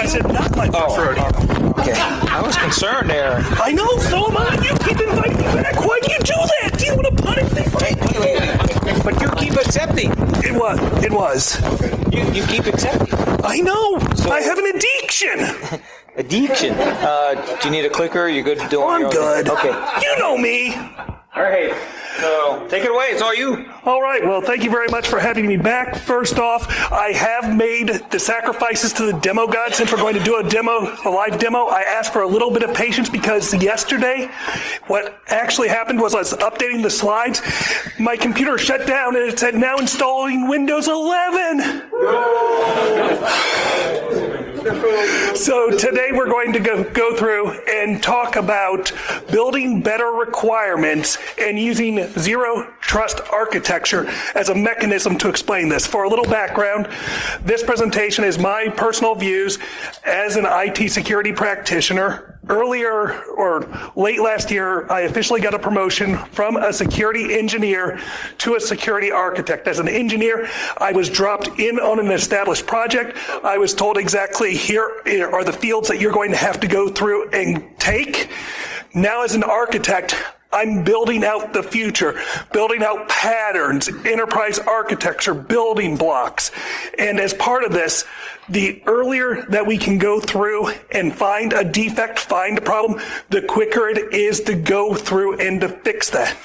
I said not my preferred. Okay. I was concerned there. I know, so am I. You keep inviting me back. Why do you do that? Do you want to punish me? Wait. But you keep accepting. It was. You keep accepting. I know. So, I have an addiction. Addiction. Do you need a clicker? You good to do it? I'm good. Okay. You know me. All right. So take it away. It's all you. All right. Well, thank you very much for having me back. First off, I have made the sacrifices to the demo god. Since we're going to do a live demo, I asked for a little bit of patience because yesterday, what actually happened was I was updating the slides. My computer shut down and it said now installing Windows 11. So today we're going to go through and talk about building better requirements and using zero trust architecture as a mechanism to explain this. For a little background, this presentation is my personal views as an IT security practitioner. Earlier or late last year, I officially got a promotion from a security engineer to a security architect. As an engineer, I was dropped in on an established project. I was told exactly here are the fields that you're going to have to go through and take. Now as an architect, I'm building out the future, building out patterns, enterprise architecture, building blocks. And as part of this, the earlier that we can go through and find a defect, find a problem, the quicker it is to go through and to fix that.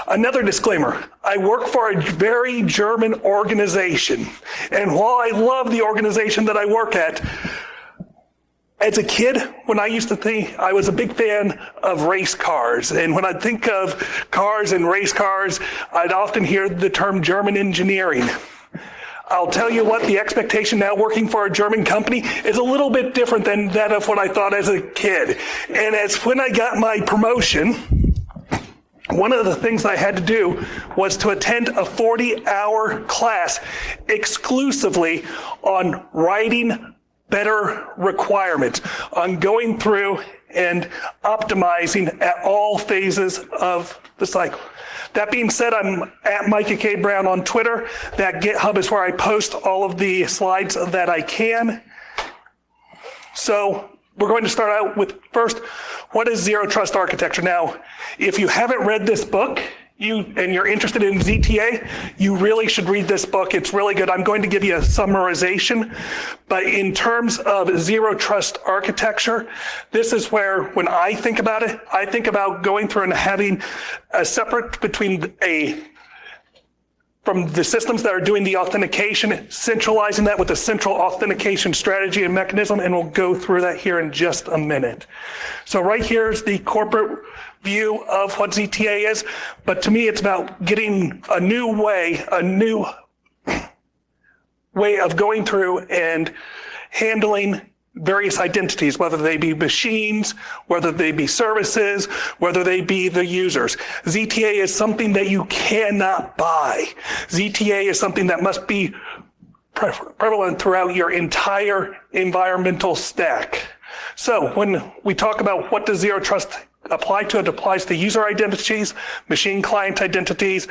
Another disclaimer, I work for a very German organization. And while I love the organization that I work at, as a kid, when I used to think, I was a big fan of race cars. And when I think of cars and race cars, I'd often hear the term German engineering. I'll tell you what, the expectation now working for a German company is a little bit different than that of what I thought as a kid. And as when I got my promotion, one of the things I had to do was to attend a 40-hour class exclusively on writing better requirements, on going through and optimizing at all phases of the cycle. That being said, I'm at Micah K. Brown on Twitter. That GitHub is where I post all of the slides that I can. So we're going to start out with first, what is zero trust architecture? Now, if you haven't read this book, and you're interested in ZTA, you really should read this book. It's really good. I'm going to give you a summarization, but in terms of zero trust architecture, this is where, when I think about it, I think about going through and having a separate between from the systems that are doing the authentication, centralizing that with a central authentication strategy and mechanism, and we'll go through that here in just a minute. So right here is the corporate view of what ZTA is, but to me it's about getting a new way of going through and handling various identities, whether they be machines, whether they be services, whether they be the users. ZTA is something that you cannot buy. ZTA is something that must be prevalent throughout your entire environmental stack. So when we talk about what does zero trust apply to, it applies to user identities, machine client identities,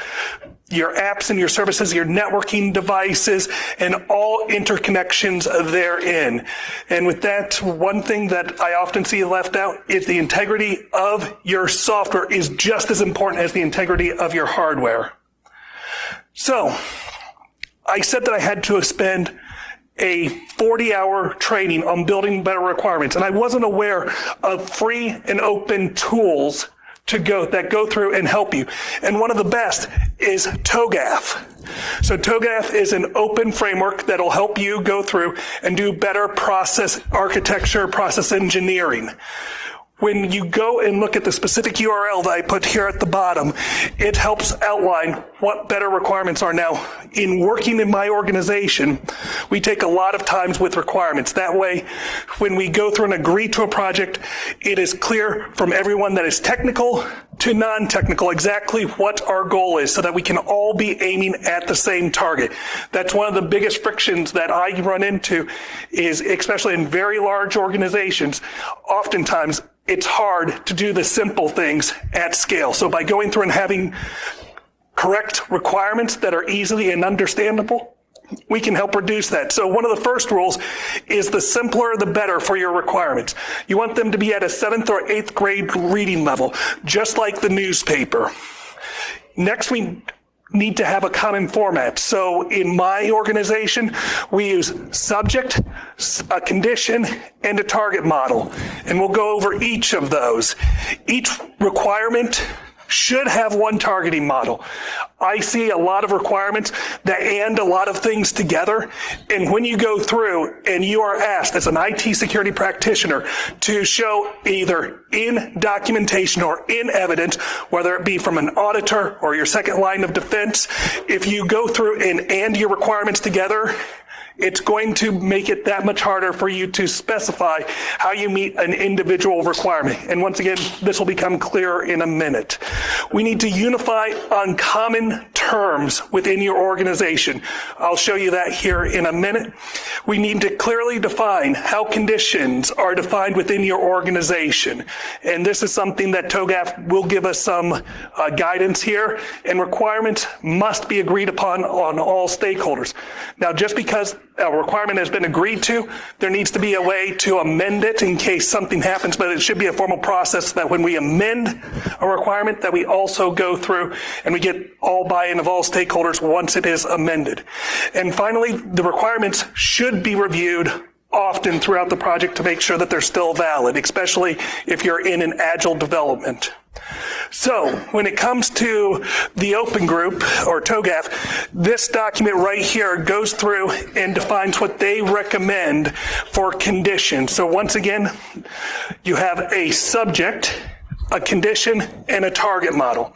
your apps and your services, your networking devices, and all interconnections therein. And with that, one thing that I often see left out is the integrity of your software is just as important as the integrity of your hardware. So I said that I had to spend a 40-hour training on building better requirements, and I wasn't aware of free and open tools that go through and help you. And one of the best is TOGAF. So TOGAF is an open framework that'll help you go through and do better process architecture, process engineering. When you go and look at the specific URL that I put here at the bottom, it helps outline what better requirements are. Now, in working in my organization, we take a lot of times with requirements. That way, when we go through and agree to a project, it is clear from everyone that is technical to non-technical exactly what our goal is so that we can all be aiming at the same target. That's one of the biggest frictions that I run into is, especially in very large organizations, oftentimes it's hard to do the simple things at scale. So by going through and having correct requirements that are easily and understandable, we can help reduce that. So one of the first rules is the simpler the better for your requirements. You want them to be at a 7th or 8th grade reading level, just like the newspaper. Next, we need to have a common format. So in my organization, we use subject, a condition, and a target model. And we'll go over each of those. Each requirement should have one targeting model. I see a lot of requirements that and a lot of things together. And when you go through and you are asked as an IT security practitioner to show either in documentation or in evidence, whether it be from an auditor or your second line of defense, if you go through and your requirements together, it's going to make it that much harder for you to specify how you meet an individual requirement. And once again, this will become clearer in a minute. We need to unify on common terms within your organization. I'll show you that here in a minute. We need to clearly define how conditions are defined within your organization. And this is something that TOGAF will give us some guidance here. And requirements must be agreed upon on all stakeholders. Now, just because a requirement has been agreed to, there needs to be a way to amend it in case something happens, but it should be a formal process that when we amend a requirement that we also go through and we get all buy-in of all stakeholders once it is amended. And finally, the requirements should be reviewed often throughout the project to make sure that they're still valid, especially if you're in an agile development. So when it comes to the open group or TOGAF, this document right here goes through and defines what they recommend for conditions. So once again, you have a subject, a condition, and a target model.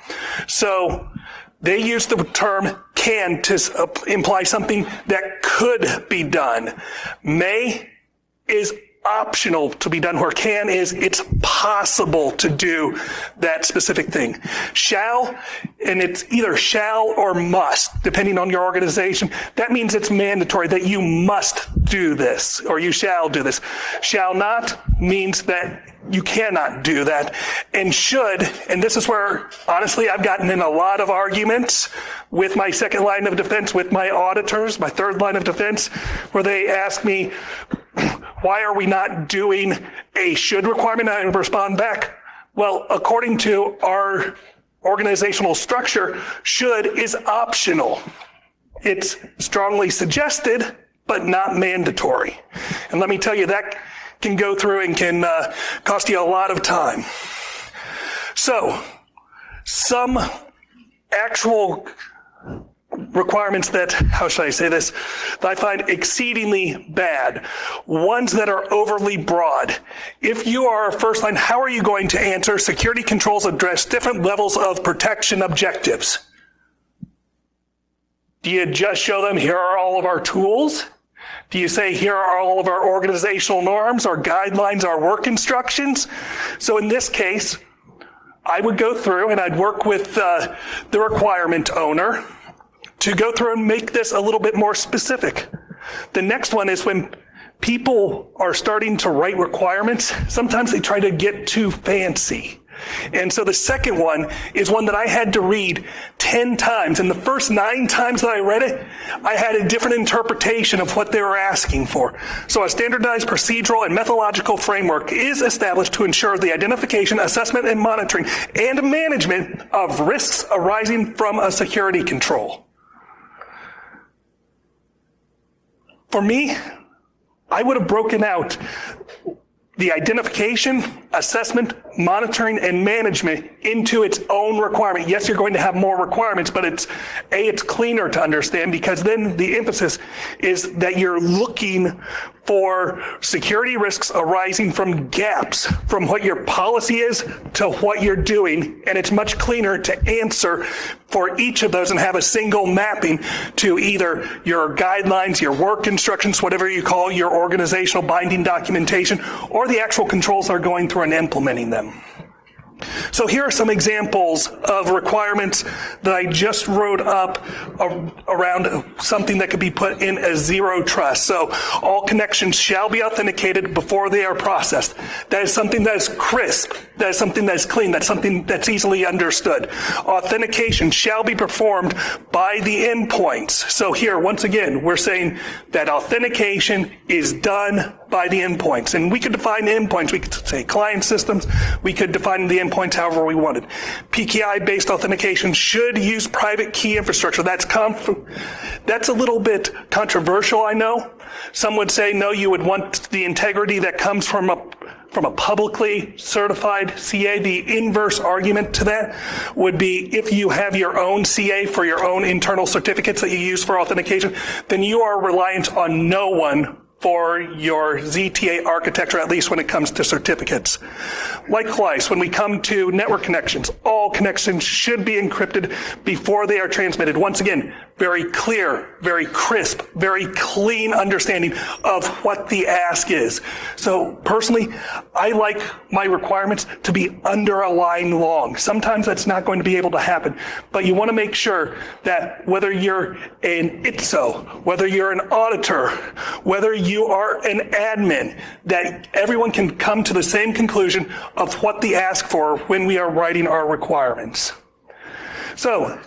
So they use the term can to imply something that could be done. May is optional to be done, where can is it's possible to do that specific thing. Shall, and it's either shall or must, depending on your organization. That means it's mandatory that you must do this, or you shall do this. Shall not means that you cannot do that. And should, and this is where, honestly, I've gotten in a lot of arguments with my second line of defense, with my auditors, my third line of defense, where they ask me, why are we not doing a should requirement? And I respond back, well, according to our organizational structure, should is optional. It's strongly suggested, but not mandatory. And let me tell you, that can go through and can cost you a lot of time. So, some actual requirements that, how should I say this, that I find exceedingly bad. Ones that are overly broad. If you are a first line, how are you going to answer security controls address different levels of protection objectives? Do you just show them, here are all of our tools? Do you say, here are all of our organizational norms, our guidelines, our work instructions? So in this case, I would go through and I'd work with the requirement owner to go through and make this a little bit more specific. The next one is when people are starting to write requirements, sometimes they try to get too fancy. And so the second one is one that I had to read 10 times. And the first 9 times that I read it, I had a different interpretation of what they were asking for. So a standardized procedural and methodological framework is established to ensure the identification, assessment, and monitoring and management of risks arising from a security control. For me, I would have broken out the identification, assessment, monitoring, and management into its own requirement. Yes, you're going to have more requirements, but it's cleaner to understand, because then the emphasis is that you're looking for security risks arising from gaps from what your policy is to what you're doing. And it's much cleaner to answer for each of those and have a single mapping to either your guidelines, your work instructions, whatever you call your organizational binding documentation, or the actual controls that are going through and implementing them. So here are some examples of requirements that I just wrote up around something that could be put in as zero trust. So all connections shall be authenticated before they are processed. That is something that is crisp. That is something that is clean. That's something that's easily understood. Authentication shall be performed by the endpoints. So here, once again, we're saying that authentication is done by the endpoints. And we could define the endpoints. We could say client systems. We could define the endpoints however we wanted. PKI-based authentication should use private key infrastructure. That's a little bit controversial, I know. Some would say, no, you would want the integrity that comes from a publicly certified CA. The inverse argument to that would be if you have your own CA for your own internal certificates that you use for authentication, then you are reliant on no one for your ZTA architecture, at least when it comes to certificates. Likewise, when we come to network connections, all connections should be encrypted before they are transmitted. Once again, very clear, very crisp, very clean understanding of what the ask is. So personally, I like my requirements to be under a line long. Sometimes that's not going to be able to happen, but you want to make sure that whether you're an ITSO, whether you're an auditor, whether you are an admin, that everyone can come to the same conclusion of what they ask for when we are writing our requirements. So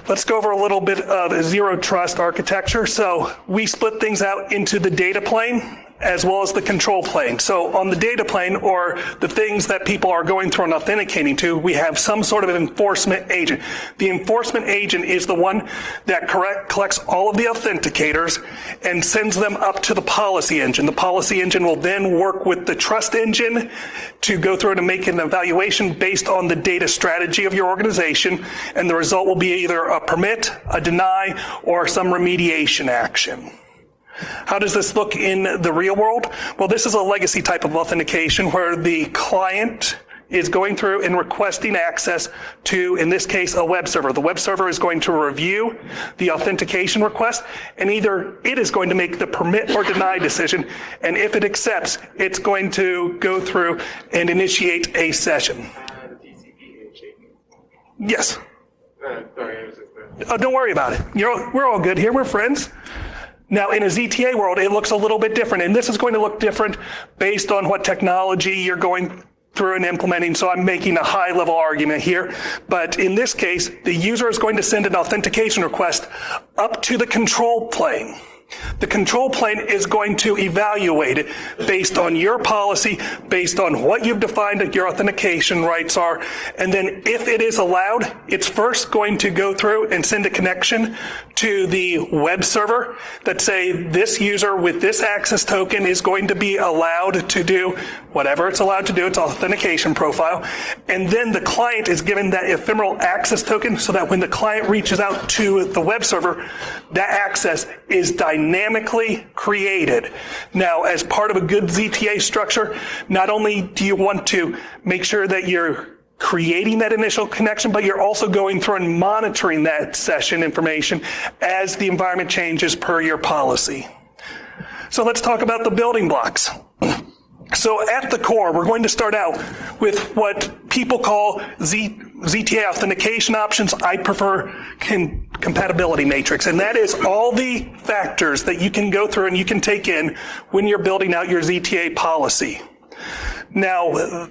let's go over a little bit of zero trust architecture. So we split things out into the data plane as well as the control plane. So on the data plane, or the things that people are going through and authenticating to, we have some sort of an enforcement agent. The enforcement agent is the one that collects all of the authenticators and sends them up to the policy engine. The policy engine will then work with the trust engine to go through and make an evaluation based on the data strategy of your organization, and the result will be either a permit, a deny, or some remediation action. How does this look in the real world? Well, this is a legacy type of authentication where the client is going through and requesting access to, in this case, a web server. The web server is going to review the authentication request, and either it is going to make the permit or deny decision, and if it accepts, it's going to go through and initiate a session. Yes. Oh, don't worry about it. We're all good here. We're friends. Now, in a ZTA world, it looks a little bit different, and this is going to look different based on what technology you're going through and implementing, so I'm making a high-level argument here. But in this case, the user is going to send an authentication request up to the control plane. The control plane is going to evaluate it based on your policy, based on what you've defined that your authentication rights are, and then if it is allowed, it's first going to go through and send a connection to the web server that say this user with this access token is going to be allowed to do whatever it's allowed to do, its authentication profile, and then the client is given that ephemeral access token so that when the client reaches out to the web server, that access is dynamically created. Now, as part of a good ZTA structure, not only do you want to make sure that you're creating that initial connection, but you're also going through and monitoring that session information as the environment changes per your policy. So let's talk about the building blocks. So at the core, we're going to start out with what people call ZTA authentication options. I prefer compatibility matrix, and that is all the factors that you can go through and you can take in when you're building out your ZTA policy. Now,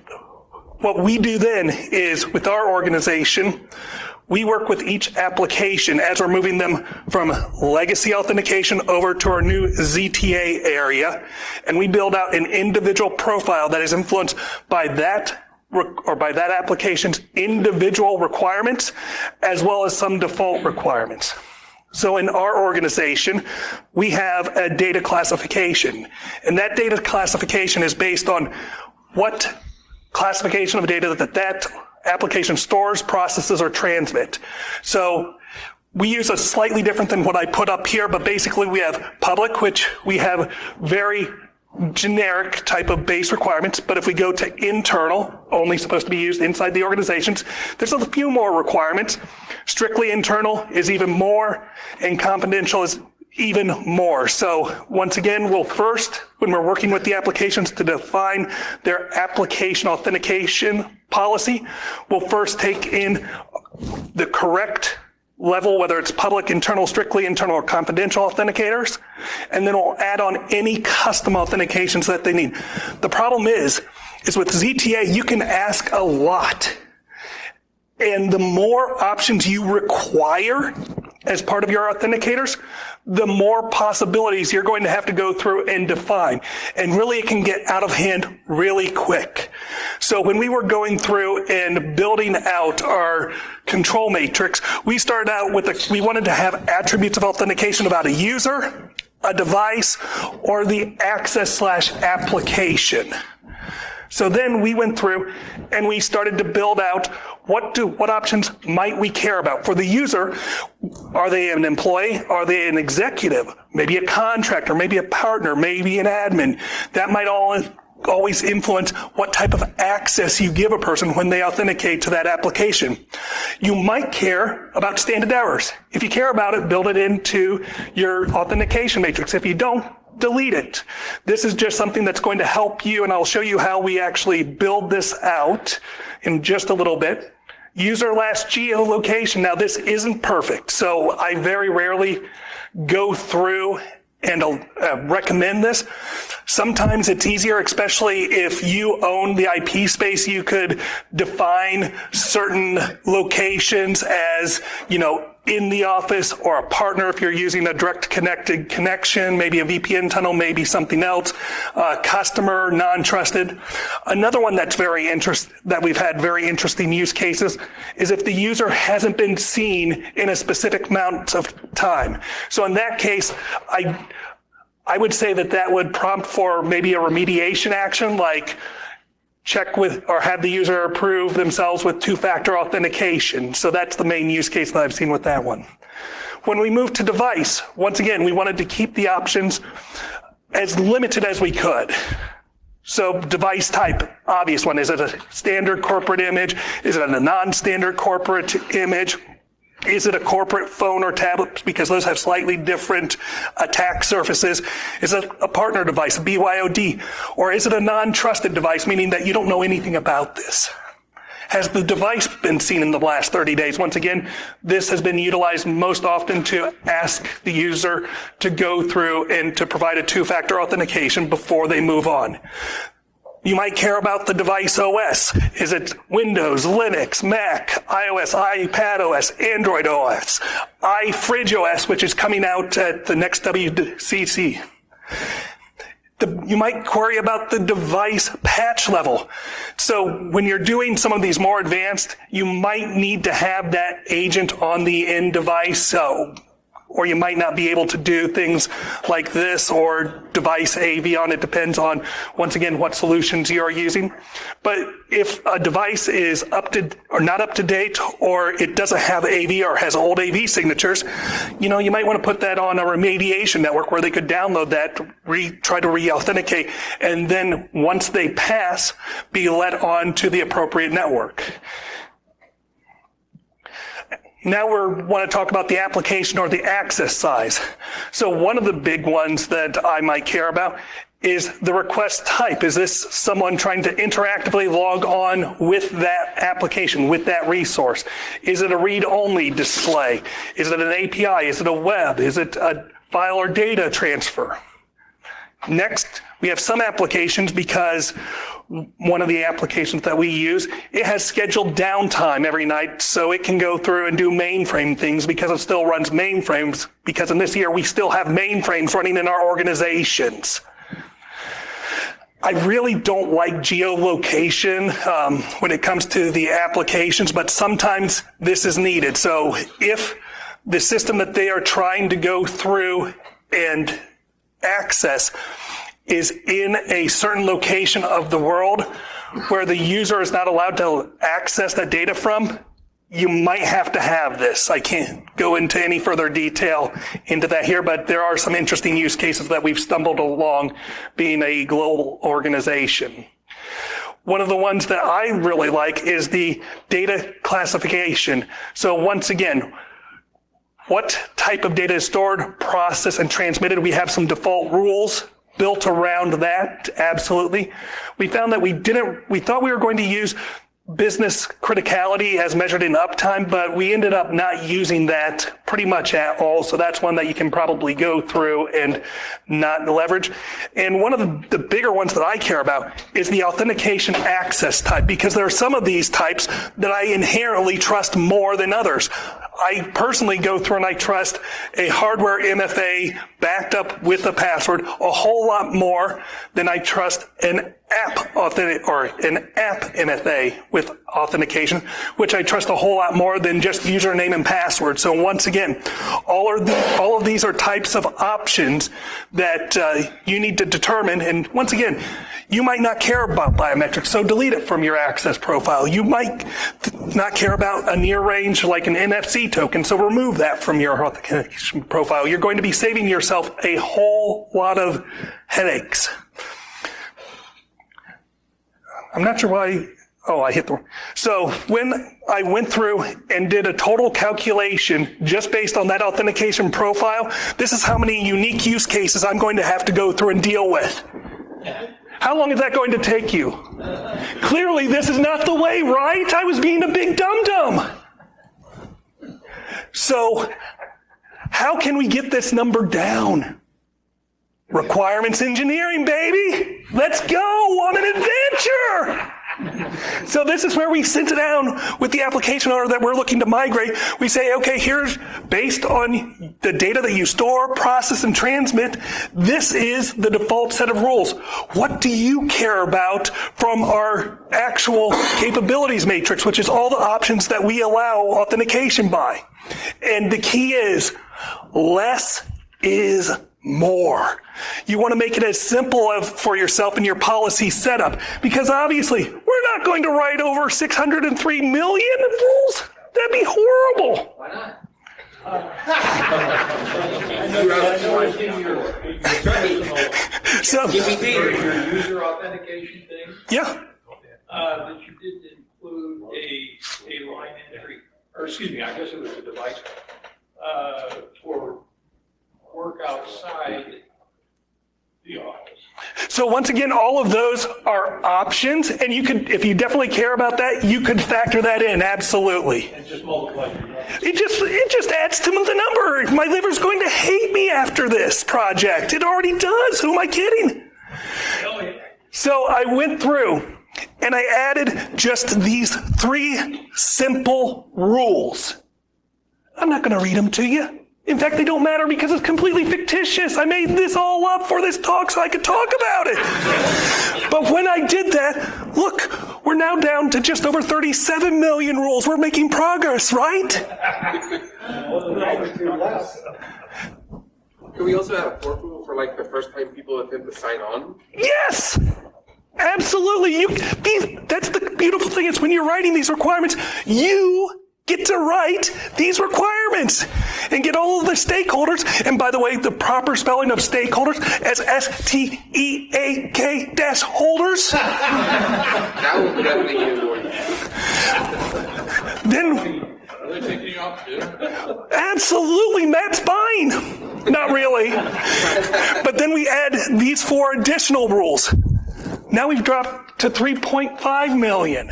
what we do then is, with our organization, we work with each application as we're moving them from legacy authentication over to our new ZTA area, and we build out an individual profile that is influenced by that application's individual requirements, as well as some default requirements. So in our organization, we have a data classification, and that data classification is based on what classification of data that application stores, processes, or transmit. So we use a slightly different than what I put up here, but basically we have public, which we have very generic type of base requirements, but if we go to internal, only supposed to be used inside the organizations, there's a few more requirements. Strictly internal is even more, and confidential is even more. So once again, we'll first, when we're working with the applications to define their application authentication policy, we'll first take in the correct level, whether it's public, internal, strictly internal, or confidential authenticators, and then we'll add on any custom authentications that they need. The problem is with ZTA, you can ask a lot. And the more options you require as part of your authenticators, the more possibilities you're going to have to go through and define. And really, it can get out of hand really quick. So when we were going through and building out our control matrix, we started out with we wanted to have attributes of authentication about a user, a device, or the access/application. So then we went through and we started to build out what options might we care about. For the user, are they an employee? Are they an executive? Maybe a contractor, maybe a partner, maybe an admin. That might always influence what type of access you give a person when they authenticate to that application. You might care about standard errors. If you care about it, build it into your authentication matrix. If you don't, delete it. This is just something that's going to help you, and I'll show you how we actually build this out in just a little bit. User last geolocation. Now, this isn't perfect, so I very rarely go through and recommend this. Sometimes it's easier, especially if you own the IP space. You could define certain locations as, in the office, or a partner if you're using a direct connected connection, maybe a VPN tunnel, maybe something else, customer, non-trusted. Another one that's that we've had very interesting use cases is if the user hasn't been seen in a specific amount of time. So in that case, I would say that would prompt for maybe a remediation action, like check with or have the user approve themselves with two-factor authentication. So that's the main use case that I've seen with that one. When we moved to device, once again, we wanted to keep the options as limited as we could. So device type, obvious one. Is it a standard corporate image? Is it a non-standard corporate image? Is it a corporate phone or tablet? Because those have slightly different attack surfaces. Is it a partner device, a BYOD? Or is it a non-trusted device, meaning that you don't know anything about this? Has the device been seen in the last 30 days? Once again, this has been utilized most often to ask the user to go through and to provide a two-factor authentication before they move on. You might care about the device OS. Is it Windows, Linux, Mac, iOS, iPad OS, Android OS, iFridge OS, which is coming out at the next WCC. You might query about the device patch level. So when you're doing some of these more advanced, you might need to have that agent on the end device. Or you might not be able to do things like this or device AV on. It depends on, once again, what solutions you are using. But if a device is not up to date, or it doesn't have AV or has old AV signatures, you might want to put that on a remediation network where they could download that, try to re-authenticate, and then once they pass, be led on to the appropriate network. Now we want to talk about the application or the access size. So one of the big ones that I might care about is the request type. Is this someone trying to interactively log on with that application, with that resource? Is it a read-only display? Is it an API? Is it a web? Is it a file or data transfer? Next, we have some applications, because one of the applications that we use, it has scheduled downtime every night, so it can go through and do mainframe things because it still runs mainframes, because in this year we still have mainframes running in our organizations. I really don't like geolocation when it comes to the applications, but sometimes this is needed. So if the system that they are trying to go through and access is in a certain location of the world where the user is not allowed to access that data from, you might have to have this. I can't go into any further detail into that here, but there are some interesting use cases that we've stumbled along being a global organization. One of the ones that I really like is the data classification. So once again, what type of data is stored, processed, and transmitted. We have some default rules built around that, absolutely. We found that we thought we were going to use business criticality as measured in uptime, but we ended up not using that pretty much at all. So that's one that you can probably go through and not leverage. And one of the bigger ones that I care about is the authentication access type, because there are some of these types that I inherently trust more than others. I personally go through and I trust a hardware MFA backed up with a password a whole lot more than I trust an app MFA with authentication, which I trust a whole lot more than just username and password. So once again, all of these are types of options that you need to determine. And once again, you might not care about biometrics, so delete it from your access profile. You might not care about a near range like an NFC token, so remove that from your authentication profile. You're going to be saving yourself a whole lot of headaches. I'm not sure why. Oh, I hit the. So when I went through and did a total calculation just based on that authentication profile, this is how many unique use cases I'm going to have to go through and deal with. How long is that going to take you? Clearly, this is not the way, right? I was being a big dum-dum. So how can we get this number down? Requirements engineering, baby. Let's go on an adventure. So this is where we sit down with the application owner that we're looking to migrate. We say, okay, here's based on the data that you store, process, and transmit, this is the default set of rules. What do you care about from our actual capabilities matrix, which is all the options that we allow authentication by? And the key is less is more. You want to make it as simple for yourself and your policy setup, because obviously we're not going to write over 603 million rules. That'd be horrible. Why not? So, your user authentication thing. Yeah. That you didn't include a line entry, or excuse me, I guess it was a device for work outside the office. So once again, all of those are options, and you could, if you definitely care about that, you could factor that in, absolutely. And just multiply your number. It just adds to the number. My liver's going to hate me after this project. It already does. Who am I kidding? Oh, yeah. So I went through and I added just these 3 simple rules. I'm not going to read them to you. In fact, they don't matter because it's completely fictitious. I made this all up for this talk so I could talk about it. But when I did that, look, we're now down to just over 37 million rules. We're making progress, right? Can we also have a fork rule for like the first time people attempt to sign on? Yes! Absolutely. That's the beautiful thing. It's when you're writing these requirements, you get to write these requirements and get all of the stakeholders, and by the way, the proper spelling of stakeholders as STEAK holders. That will definitely use one. Then, Are they taking you off too? absolutely, Matt's buying. Not really. But then we add these 4 additional rules. Now we've dropped to 3.5 million.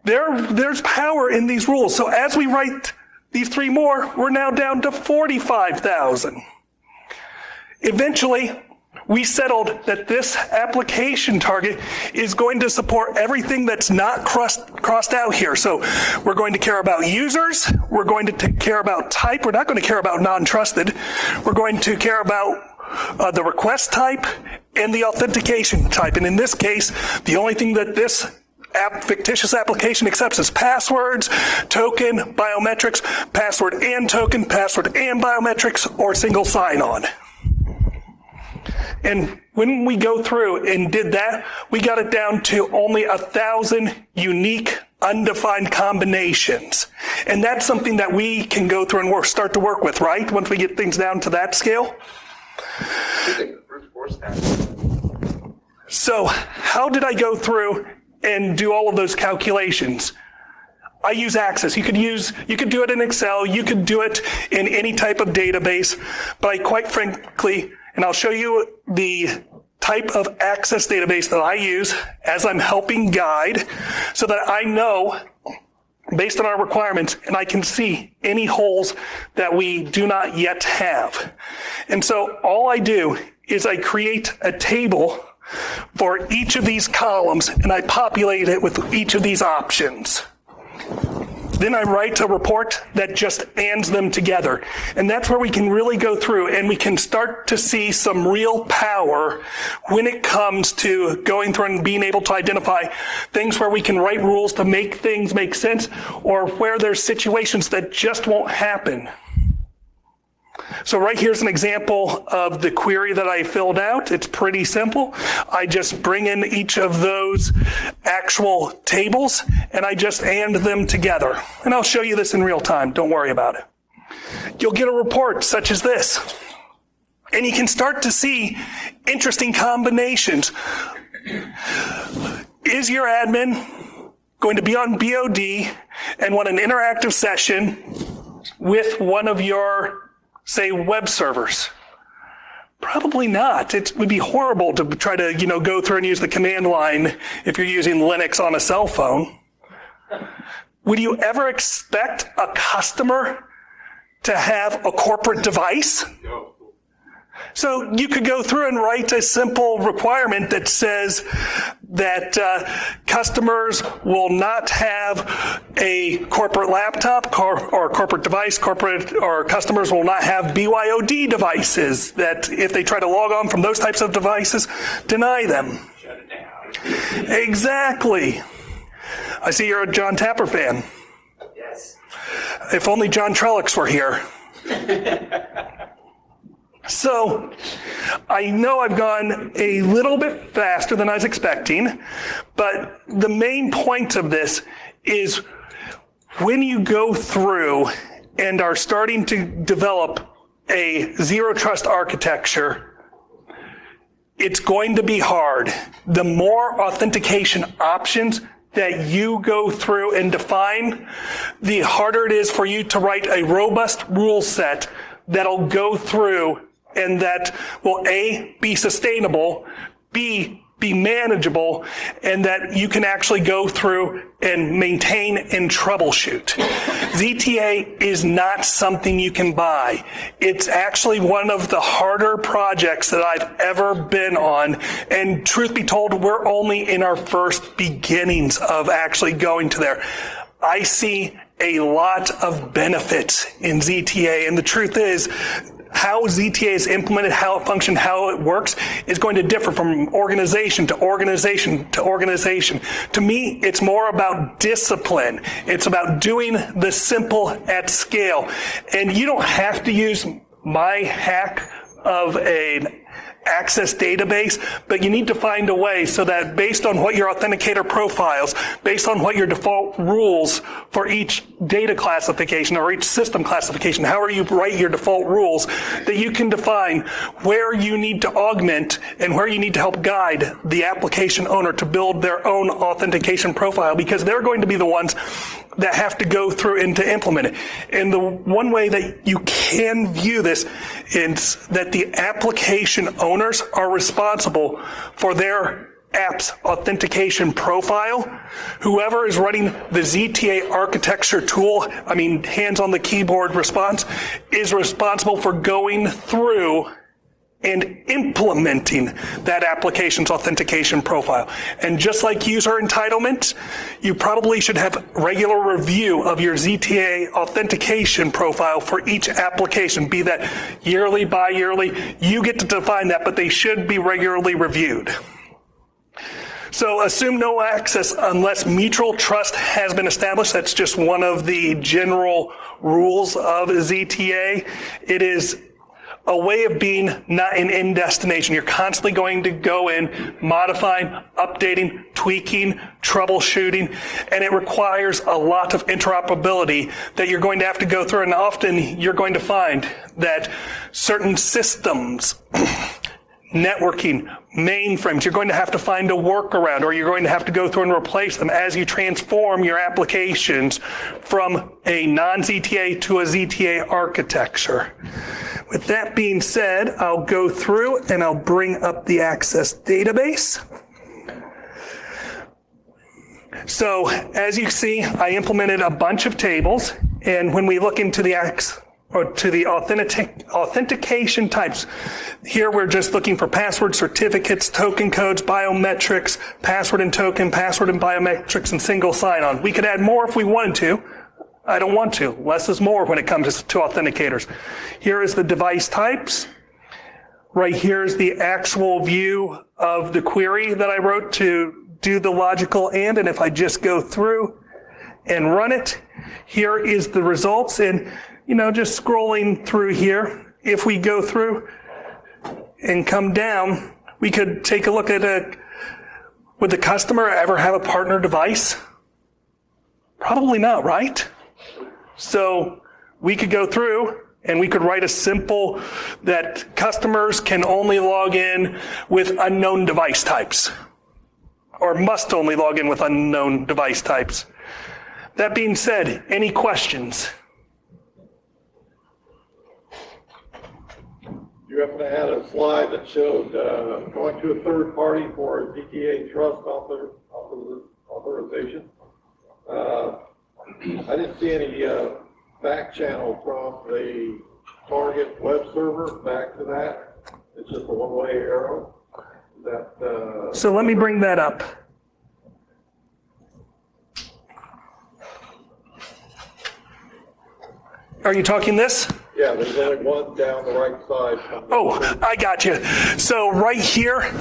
There's power in these rules. So as we write these 3 more, we're now down to 45,000. Eventually, we settled that this application target is going to support everything that's not crossed out here. So we're going to care about users. We're going to care about type. We're not going to care about non-trusted. We're going to care about the request type and the authentication type. And in this case, the only thing that this fictitious application accepts is passwords, token, biometrics, password and token, password and biometrics, or single sign-on. And when we go through and did that, we got it down to only 1,000 unique, undefined combinations. And that's something that we can go through and start to work with, right? Once we get things down to that scale. So how did I go through and do all of those calculations? I use Access. You could do it in Excel. You could do it in any type of database. But I quite frankly, and I'll show you the type of Access database that I use as I'm helping guide so that I know based on our requirements and I can see any holes that we do not yet have. And so all I do is I create a table for each of these columns and I populate it with each of these options. Then I write a report that just ANDs them together. And that's where we can really go through and we can start to see some real power when it comes to going through and being able to identify things where we can write rules to make things make sense or where there's situations that just won't happen. So right here's an example of the query that I filled out. It's pretty simple. I just bring in each of those actual tables and I just AND them together. And I'll show you this in real time. Don't worry about it. You'll get a report such as this. And you can start to see interesting combinations. Is your admin going to be on BOD and want an interactive session with one of your, say, web servers? Probably not. It would be horrible to try to, go through and use the command line if you're using Linux on a cell phone. Would you ever expect a customer to have a corporate device? No. So you could go through and write a simple requirement that says that customers will not have a corporate laptop or corporate device, or customers will not have BYOD devices, that if they try to log on from those types of devices, deny them. Shut it down. Exactly. I see you're a John Tapper fan. Yes. If only John Trellick's were here. So, I know I've gone a little bit faster than I was expecting, but the main point of this is when you go through and are starting to develop a zero trust architecture, it's going to be hard. The more authentication options that you go through and define, the harder it is for you to write a robust rule set that'll go through and that will A, be sustainable, B, be manageable, and that you can actually go through and maintain and troubleshoot. ZTA is not something you can buy. It's actually one of the harder projects that I've ever been on, and truth be told, we're only in our first beginnings of actually going to there. I see a lot of benefits in ZTA, and the truth is, how ZTA is implemented, how it functions, how it works is going to differ from organization to organization to organization. To me, it's more about discipline. It's about doing the simple at scale. And you don't have to use my hack of an Access database, but you need to find a way so that based on what your authenticator profiles, based on what your default rules for each data classification or each system classification, however you write your default rules, that you can define where you need to augment and where you need to help guide the application owner to build their own authentication profile, because they're going to be the ones that have to go through and to implement it. And the one way that you can view this is that the application owners are responsible for their app's authentication profile. Whoever is running the ZTA architecture tool, hands on the keyboard response, is responsible for going through and implementing that application's authentication profile. And just like user entitlement, you probably should have regular review of your ZTA authentication profile for each application, be that yearly, bi-yearly. You get to define that, but they should be regularly reviewed. So assume no access unless mutual trust has been established. That's just one of the general rules of ZTA. It is a way of being not an end destination. You're constantly going to go in, modifying, updating, tweaking, troubleshooting, and it requires a lot of interoperability that you're going to have to go through, and often you're going to find that certain systems networking, mainframes. You're going to have to find a workaround, or you're going to have to go through and replace them as you transform your applications from a non-ZTA to a ZTA architecture. With that being said, I'll go through and I'll bring up the Access database. So as you see, I implemented a bunch of tables, and when we look into the authentication types, here we're just looking for password, certificates, token codes, biometrics, password and token, password and biometrics, and single sign-on. We could add more if we wanted to. I don't want to. Less is more when it comes to authenticators. Here is the device types. Right here is the actual view of the query that I wrote to do the logical and if I just go through and run it, here is the results. And, just scrolling through here, if we go through and come down, we could take a look at would the customer ever have a partner device? Probably not, right? So we could go through and we could write a simple that customers can only log in with unknown device types, or must only log in with unknown device types. That being said, any questions? You happen to have a slide that showed going to a third party for a ZTA trust authorization. I didn't see any back channel from the target web server back to that. It's just a one-way arrow. So let me bring that up. Are you talking this? Yeah, there's only one down the right side. Oh, I got you. So right here,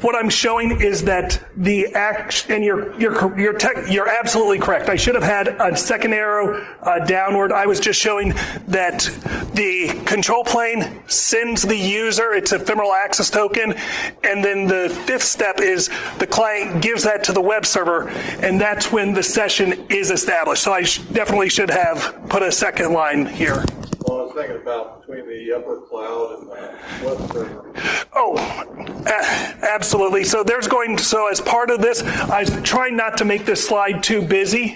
what I'm showing is that the action, and you're absolutely correct. I should have had a second arrow downward. I was just showing that the control plane sends the user its ephemeral access token, and then the fifth step is the client gives that to the web server, and that's when the session is established. So I definitely should have put a second line here. Well, I was thinking about between the upper cloud and the web server. Oh, absolutely. So as part of this, I was trying not to make this slide too busy.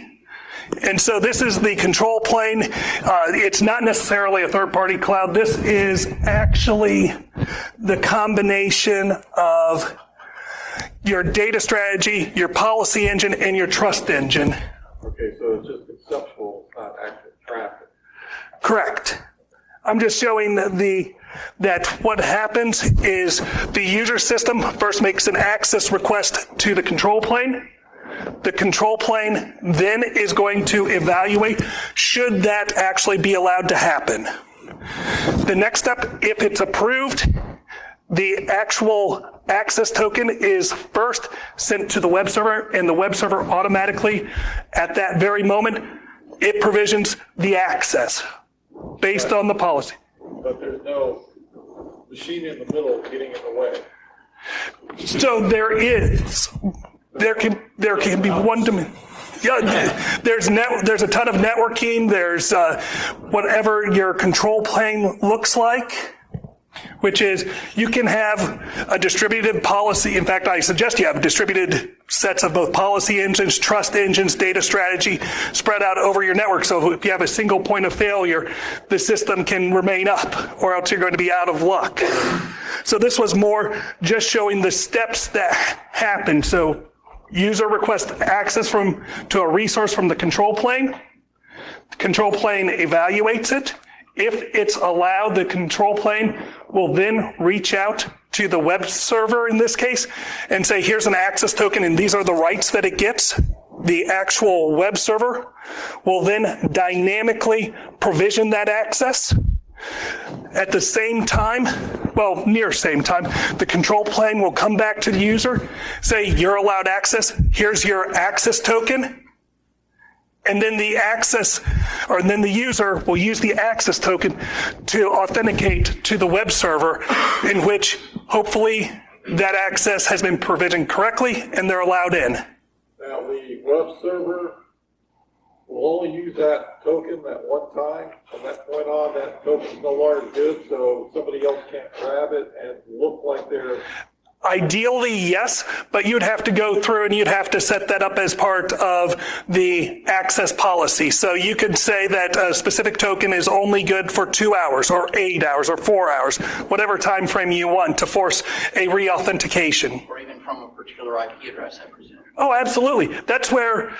And so this is the control plane. It's not necessarily a third-party cloud. This is actually the combination of your data strategy, your policy engine, and your trust engine. Okay, so it's just conceptual, not active traffic. Correct. I'm just showing that what happens is the user system first makes an access request to the control plane. The control plane then is going to evaluate should that actually be allowed to happen. The next step, if it's approved, the actual access token is first sent to the web server, and the web server automatically, at that very moment, it provisions the access based on the policy. But there's no machine in the middle getting in the way. So there can be one dimension. Yeah, there's a ton of networking. There's whatever your control plane looks like, which is you can have a distributed policy. In fact, I suggest you have distributed sets of both policy engines, trust engines, data strategy spread out over your network. So if you have a single point of failure, the system can remain up, or else you're going to be out of luck. So this was more just showing the steps that happen. So user requests access to a resource from the control plane. The control plane evaluates it. If it's allowed, the control plane will then reach out to the web server in this case and say, here's an access token and these are the rights that it gets. The actual web server will then dynamically provision that access. At the same time, well, near same time, the control plane will come back to the user, say, you're allowed access, here's your access token. And then the user will use the access token to authenticate to the web server, in which hopefully that access has been provisioned correctly and they're allowed in. Now the web server will only use that token that one time. From that point on, that token's no longer good, so somebody else can't grab it and look like they're. Ideally, yes, but you'd have to go through and you'd have to set that up as part of the access policy. So you could say that a specific token is only good for 2 hours or 8 hours or 4 hours, whatever time frame you want to force a re-authentication. Or even from a particular IP address, I presume. Oh, absolutely. That's where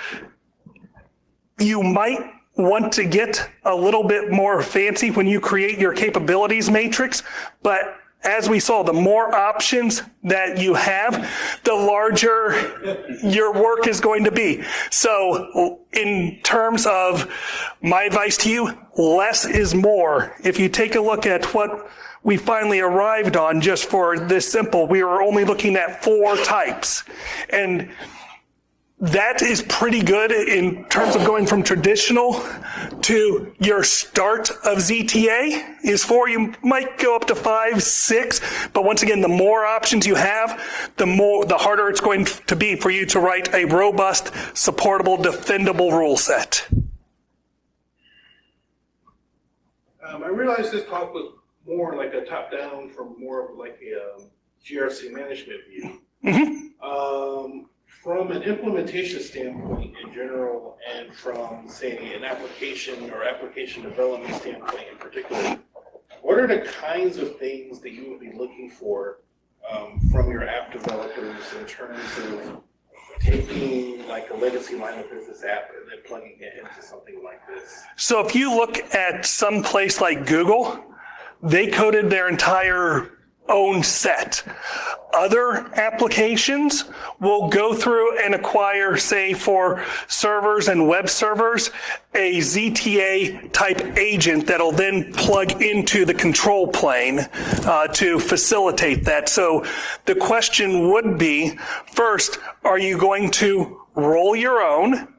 you might want to get a little bit more fancy when you create your capabilities matrix, but as we saw, the more options that you have, the larger your work is going to be. So in terms of my advice to you, less is more. If you take a look at what we finally arrived on just for this simple, we were only looking at 4 types. And that is pretty good in terms of going from traditional to your start of ZTA is 4. You might go up to 5, 6, but once again, the more options you have, the harder it's going to be for you to write a robust, supportable, defendable rule set. I realized this talk was more like a top-down from more of like a GRC management view. Mm-hmm. From an implementation standpoint in general, and from, say, an application or application development standpoint in particular, what are the kinds of things that you would be looking for from your app developers in terms of taking like a legacy line of business app and then plugging it into something like this? So if you look at some place like Google, they coded their entire own set. Other applications will go through and acquire, say, for servers and web servers, a ZTA type agent that'll then plug into the control plane to facilitate that. So the question would be, first, are you going to roll your own?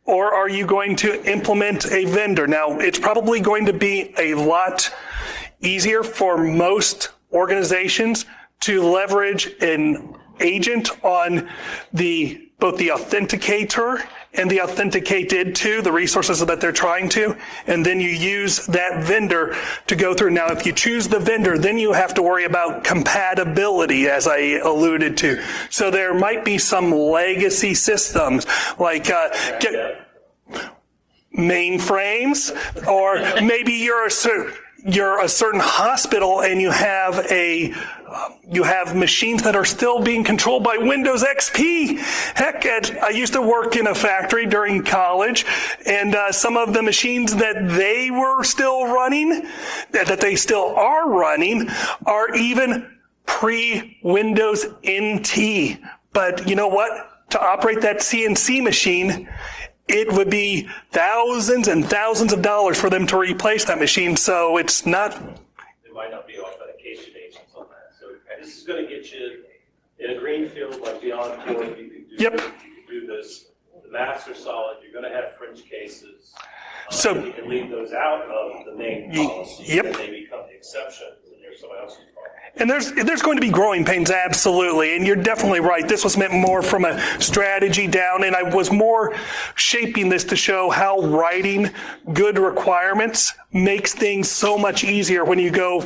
Or are you going to implement a vendor? Now, it's probably going to be a lot easier for most organizations to leverage an agent on both the authenticator and the authenticated to the resources that they're trying to, and then you use that vendor to go through. Now, if you choose the vendor, then you have to worry about compatibility, as I alluded to. So there might be some legacy systems like mainframes, or maybe you're a certain hospital and you have machines that are still being controlled by Windows XP. Heck, I used to work in a factory during college, and some of the machines that they were still running, that they still are running, are even pre-Windows NT. But you know what? To operate that CNC machine, it would be thousands and thousands of dollars for them to replace that machine, so it's not. There might not be authentication agents on that. So this is going to get you in a green field like Beyond Port. You can do, Yep. You can do this. The maps are solid. You're going to have fringe cases. So you can leave those out of the main policy. Yep. And they become the exceptions, and there's someone else's problem. And there's going to be growing pains, absolutely. And you're definitely right. This was meant more from a strategy down, and I was more shaping this to show how writing good requirements makes things so much easier when you go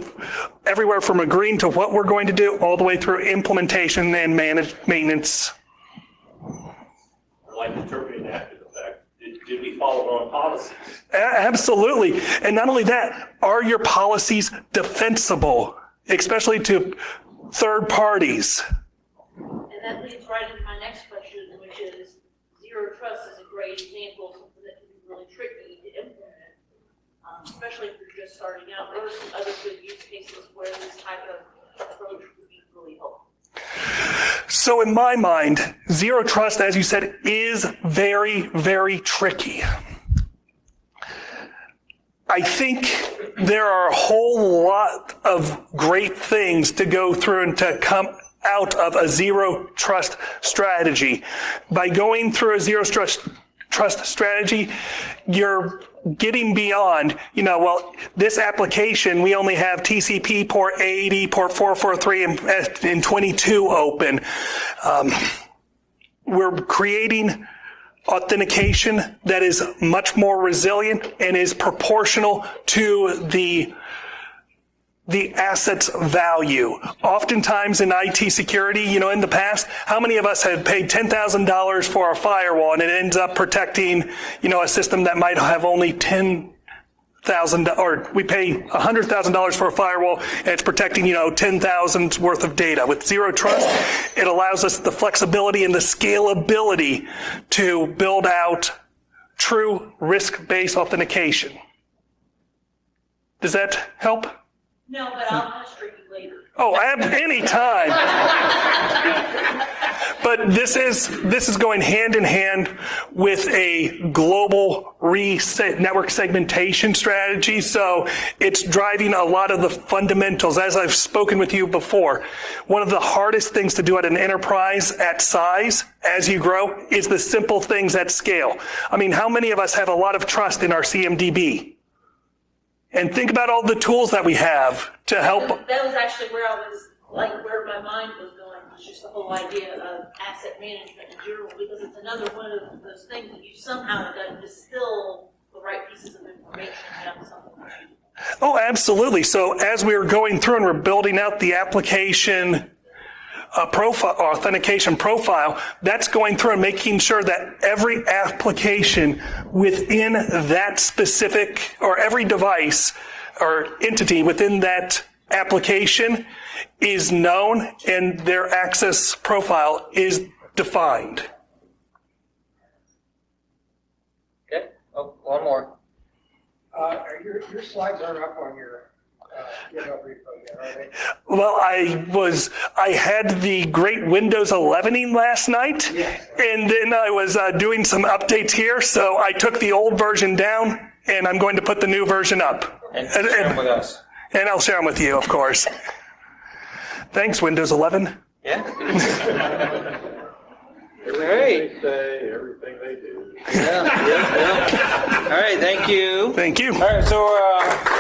everywhere from agreeing to what we're going to do all the way through implementation and maintenance. I like interpreting after the fact. Did we follow our own policies? Absolutely. And not only that, are your policies defensible, especially to third parties? And that leads right into my next question, which is zero trust is a great example of something that can be really tricky to implement, especially if you're just starting out. What are some other good use cases where this type of approach would be really helpful? So in my mind, zero trust, as you said, is very, very tricky. I think there are a whole lot of great things to go through and to come out of a zero trust strategy. By going through a zero trust strategy, you're getting beyond, this application, we only have TCP port 80, port 443, and 22 open. We're creating authentication that is much more resilient and is proportional to the asset's value. Oftentimes in IT security, in the past, how many of us had paid $10,000 for a firewall and it ends up protecting, a system that might have only $10,000, or we pay $100,000 for a firewall and it's protecting, 10,000's worth of data. With Zero Trust, it allows us the flexibility and the scalability to build out true risk-based authentication. Does that help? No, but I'll pester you later. Oh, any time. But this is going hand in hand with a global network segmentation strategy. So it's driving a lot of the fundamentals. As I've spoken with you before, one of the hardest things to do at an enterprise at size as you grow is the simple things at scale. I mean, how many of us have a lot of trust in our CMDB? And think about all the tools that we have to help. That was actually where where my mind was going, was just the whole idea of asset management in general, because it's another one of those things that you somehow have got to distill the right pieces of information down to something. Oh, absolutely. So as we were going through and we're building out the application profile, authentication profile, that's going through and making sure that every application within that specific, or every device or entity within that application is known and their access profile is defined. Okay. Oh, one more. Your slides aren't up on your GitHub repo yet, are they? Well, I had the great Windows 11ing last night, and then I was doing some updates here, so I took the old version down, and I'm going to put the new version up. And share them with us. And I'll share them with you, of course. Thanks, Windows 11. Yeah. Everything they say, everything they do. Yeah. All right, thank you. Thank you. All right, so